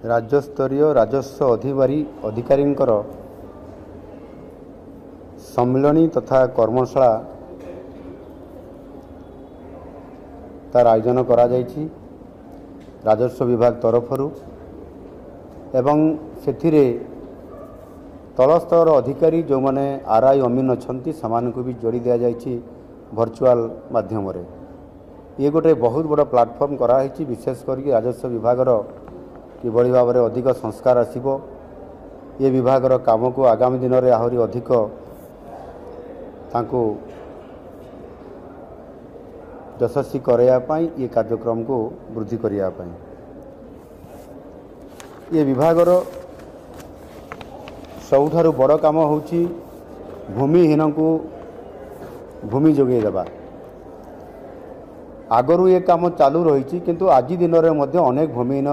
राज्यस्तरीय राजस्व अधिकारी सम्मिलनी तथा कर्मशाला तार आयोजन करा जायछि राजस्व विभाग तरफरु एवं सेथिरे तलस्तर अधिकारी जो माने आरआई अमीन अच्छी से भी जोड़ी दि जाइए भर्चुआल माध्यम ये गोटे बहुत बड़ा प्लाटफर्म कराई विशेष करके राजस्व विभाग किभली भाव में अधिक संस्कार आसिबो ये विभाग काम को आगामी दिन में आहरी अधिक तांको यशस्वी करायापाई ये कार्यक्रम को वृद्धि करायापाई ये विभागर सबुठारु बड़ काम होची भूमिहीन को भूमि जोगे देवा आगरू ये काम चालू रही किंतु आज दिन में मध्य अनेक भूमिहीन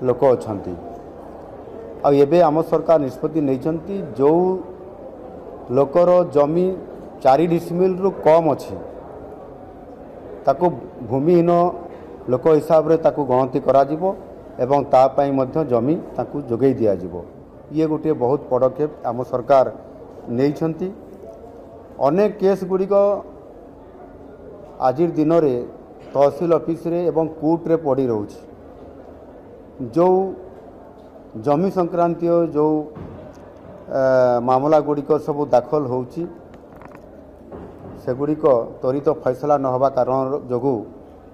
लोक अच्छा आबे आम सरकार निष्पत्ति नहीं जो लोकर जमी 4 डिसिमिल रु कम अच्छी ताको भूमिहीन लोक हिसाब से ताको गणति करा जिवो एवं तापाई मध्य जमी ताको जोगई दिया जिवो ये गोटे बहुत पदक्षेप आम सरकार नहीं अनेक केस गुड़िक आज दिन में तहसील ऑफिस रे एवं कोर्ट रे पड़ी रोच जो जमी संक्रांतीय जो मामला गुड़िक सब दाखल होची सेगुड़िक त्वरित फैसला न होबा कारण जोगु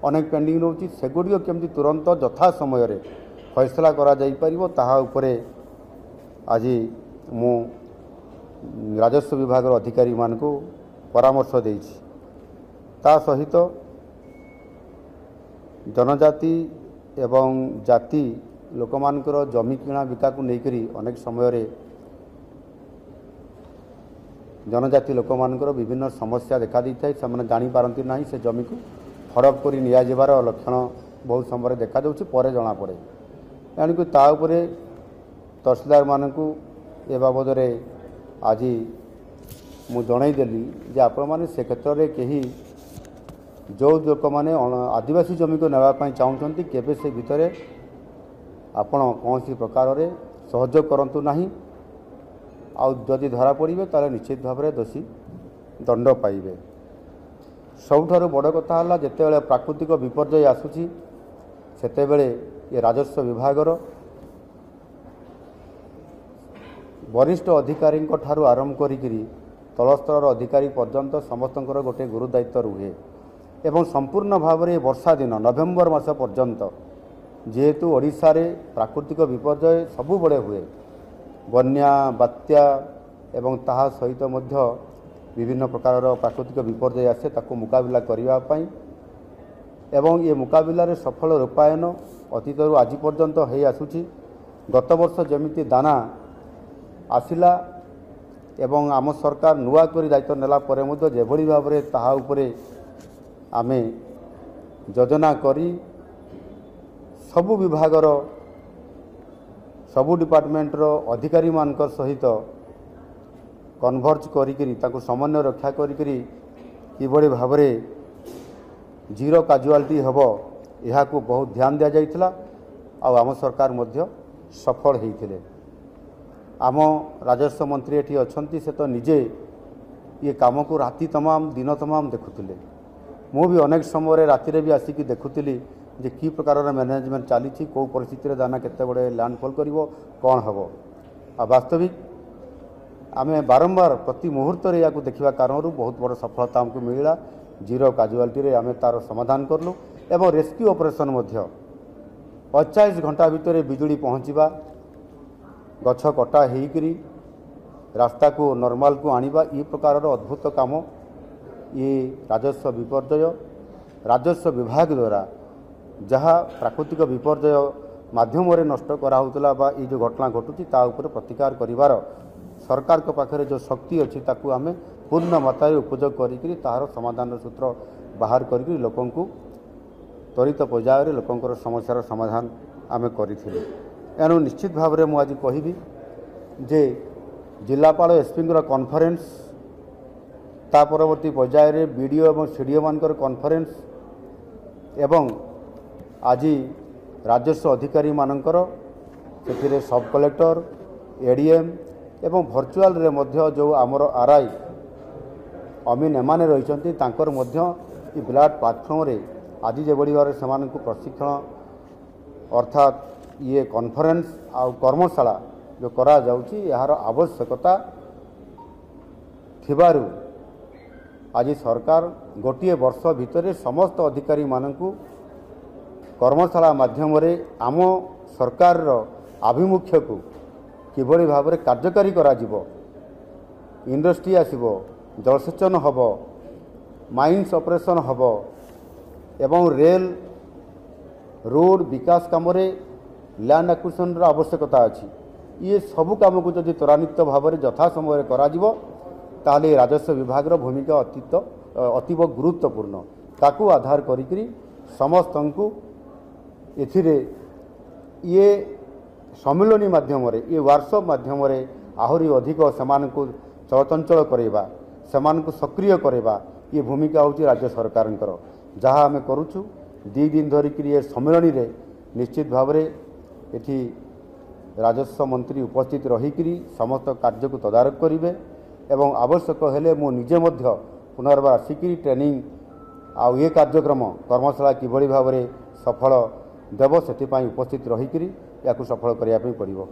अनेक पेंडिंग रोची सेगुड़िक केमती तुरंत यथा समय रे फैसला करा जाई परिबो ताहा उपरे आज मु राजस्व विभाग अधिकारी मान को परामर्श देइछि ता सहित जनजाति एवं जाति लोक मानकर जमी किणा बिका को लेकर अनेक समय रे जनजाति लोक मानकर विभिन्न समस्या देखा दी थाए से जानी पारती ना से जमी को हड़प कर नियाजिबार लक्षण बहुत समय देखा जाउछि परे जना पड़े यानी ता उपरे तहसीलदार मानकु ए बाबद रे आज मु जनईदेली जे आपण माने से क्षेत्र में कहीं जो लोक मैंने आदिवासी जमी को नापी चाहते केवे से भितर आपण कौन प्रकार रे सहयोग करंतु नहीं आदि धरा पड़े ताले निश्चित भाव में दोषी दंड पाइबे सबुठारु बड़ कथा है जिते प्राकृतिक विपर्यय आसूची सेतेबेले ये राजस्व विभागर वरिष्ठ अधिकारी ठारू आरंभ करी तलस्तर अधिकारी पर्यंत समस्तंकर गोटे गुरुदायित्व रुहे एवं संपूर्ण भाव में वर्षा दिन नवेम्बर मास पर्यंत जेहेतु ओडिशा रे प्राकृतिक विपर्यय सबु बड़े हुए बन्या बात्या एवं ताहा सहित मध्य विभिन्न प्रकार प्राकृतिक विपर्यय आसे ताको मुकाबिला करिवा पाई एवं ये मुकाबिला रे सफल रूपायन अतीत आज पर्यंत हो आसुची गत वर्ष जमिति दाना आसिला एवं आम सरकार नुआ करी दायित्व नेला परे मध्य जेभली भाव में ताहा उपरे आमे योजना करी सबु विभागर सबु डिपार्टमेंट रो अधिकारी मान सहित कन्वर्ज करी ताको समन्वय रक्षा करी किभली भाव में जीरो काजुआलिटी हबो यहा को बहुत ध्यान दिया जाइथिला आ आम सरकार मध्य सफल होइथिले आम राजस्व मंत्री एठी अछंती से तो निजे ये काम को राति तमाम दिन तमाम देखुथिले मु भी अनेक समय राति भी आसिक देखुली जे कि प्रकार मैनेजमेंट चली कौ परिस्थिति दाना केते बड़े लैंडफॉल करिवो कौन हम आ वास्तविक आमे बारंबार प्रति मुहूर्त या देखा कारण बहुत बड़ सफलता हमको मिला जीरो काजुआलिटी आमे तार समाधान करलु एवं रेस्क्यू ऑपरेशन मध्य 45 घंटा भितर बिजुली पहुँचवा गछ कटा होकरी रास्ता को नॉर्मल को आनिबा ये प्रकार अद्भुत काम ये राजस्व विपर्यय राजस्व विभाग द्वारा जहाँ प्राकृतिक विपर्यय माध्यम नष्ट कराउतला बा ये जो घटना घटुची ता ऊपर प्रतिकार करिवार सरकार के पाखरे जो शक्ति अच्छी ताकू आमे पूर्ण मात्रा उपयोग करी तार समाधान सूत्र बाहर करी लोकं को त्वरित पर्यायर लोकंकर समस्यार समाधान आमे करिथिलु एनु निश्चित भाव में मुझे कहबी जे जिलापाल एसपी कॉन्फ्रेंस ता परवर्ती पर्यायर बीडीओ और सीडीओ मानकर कॉन्फ्रेंस एवं आज राजस्व अधिकारी मानकर से सब कलेक्टर एडीएम एवं भर्चुआल रे मध्य जो आमर आरआई अमीन एमाने रही तांकर मध्य इ ब्लाड प्लाटफर्म रे आज जे बड़ी भाव से प्रशिक्षण अर्थात ये कॉन्फ्रेंस आ कर्मशाला जो करा जाउची यार आवश्यकता थिबारु आज सरकार गोटे वर्ष भितर समस्त अधिकारी मानकु कर्मशाला माध्यम रे आम सरकार रो आभिमुख्य को किभली भाव में कार्यकारी करा जिवो, इंडस्ट्री आसिबो, जलसेचन हब, माइन्स ऑपरेशन हब एवं रेल रोड विकास काम रे लैंड एक्विजिशन रो आवश्यकता अछि। ये सबु काम को जदि त्वरान्वित भाव में यथा समय करा जिवो ताले राजस्व विभाग रो भूमिका अतीव गुरुत्वपूर्ण ताकू आधार करी समस्त को एथिरे ये सम्मिलनी माध्यम ये वर्कशॉप माध्यम आहरी अधिक से चलचंचल करवा से सक्रिय करवा ये भूमिका हूँ राज्य सरकार जहाँ आम करुचु 2 दिन धरिक ये सम्मिलनी रे निश्चित भाव एठी राजस्व मंत्री उपस्थित रहीकि समस्त कार्य को तदारक करेंगे एवं आवश्यक हेले मो निजे मध्य पुनर्बार आसिक ट्रेनिंग आउ ये कार्यक्रम कर्मशाला किभली भाव में सफल देव से उपस्थित रहीकि या सफल करने पड़ो।